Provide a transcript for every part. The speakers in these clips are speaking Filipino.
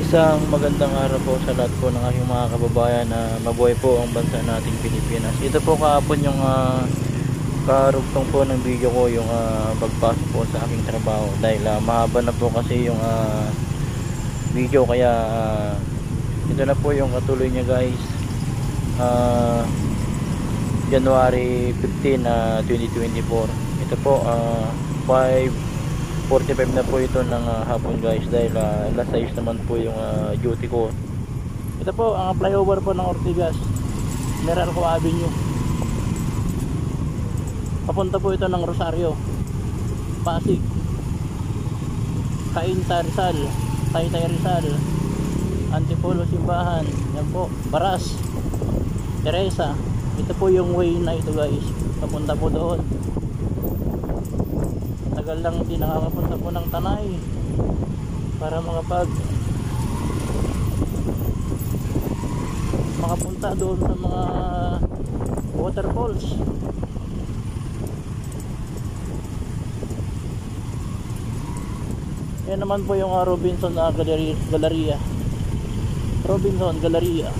Isang magandang araw po sa lahat po ng aking mga kababayan na mabuhay po ang bansa nating Pilipinas. Ito po kahapon yung karugtong po ng video ko, yung pagpasok po sa aking trabaho dahil mahaba na po kasi yung video, kaya ito na po yung katuloy niya guys. January 15, 2024. Ito po 5:45 na po ito ng hapon guys, dahil alas 6 naman po yung duty ko. Ito po ang flyover po ng Ortigas, Meralco Avenue. Papunta po ito ng Rosario, Pasig, Cainta Rizal, Taytay Rizal, Antipolo Simbahan, yan po, Baras, Teresa. Ito po yung way na ito guys, papunta po doon. Tagal lang hindi nakakapunta po ng Tanay para makapunta doon sa mga waterfalls. Yan naman po yung Robinson Galleria. Robinson Galleria.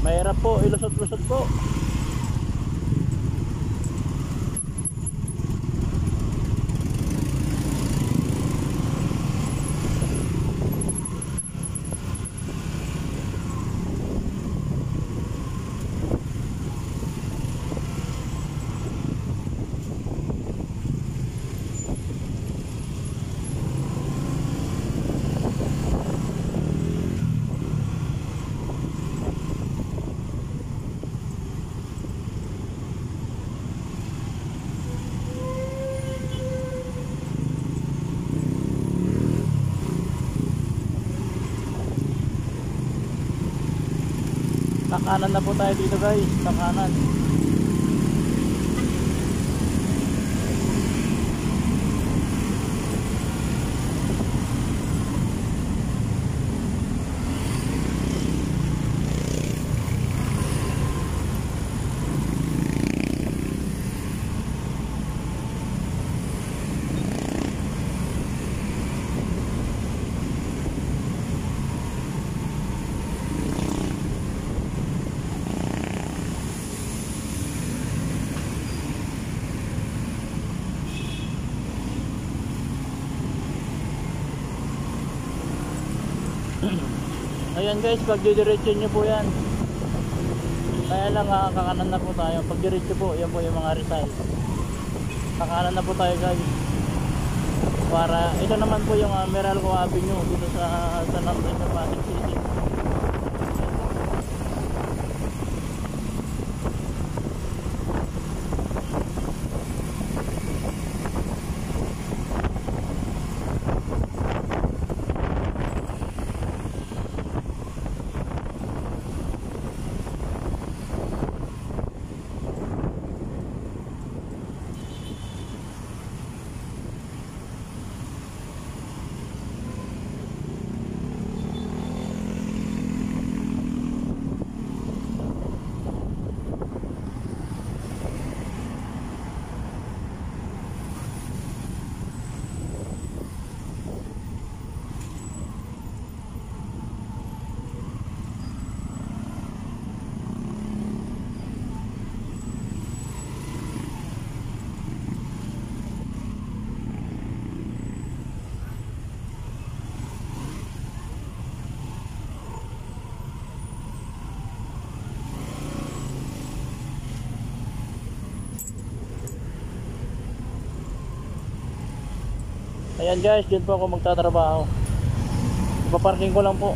Mahirap po, ilusot-lusot po. Kakanan na po tayo dito guys, kakanan. Ayan guys, pag didiretso nyo po yan, kaya lang kakanan na po tayo. Pag diretso po, yan po yung mga Rizal. Kakanan na po tayo guys, para ito naman po yung Meralco Avenue dito sa Pasig City. Ayan guys, dyan po ako magtatrabaho. Ipaparking ko lang po.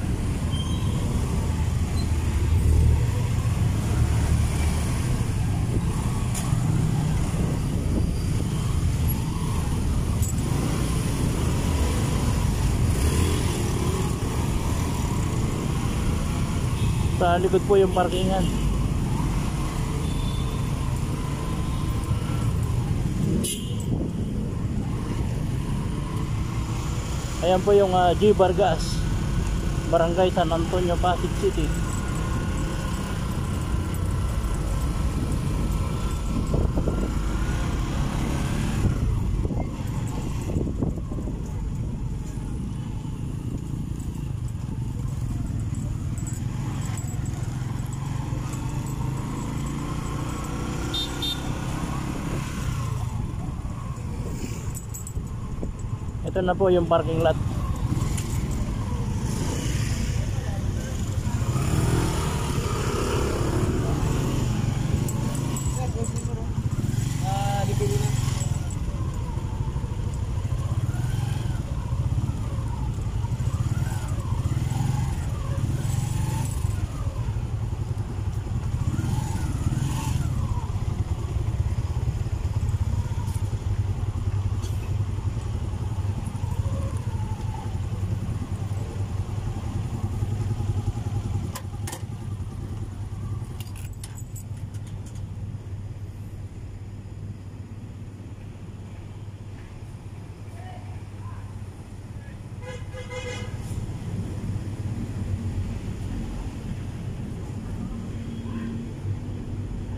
Sa likod po yung parkingan. Ayan po yung G. Vargas, Barangay San Antonio, Pasig City. Ito na po yung parking lot.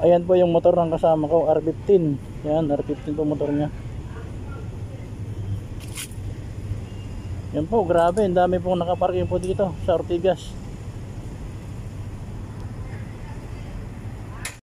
Ayan po yung motor ng kasama ko, R15. Yan, R15 po motor niya. Yan po, grabe, ang dami pong nakaparking po dito sa Ortigas.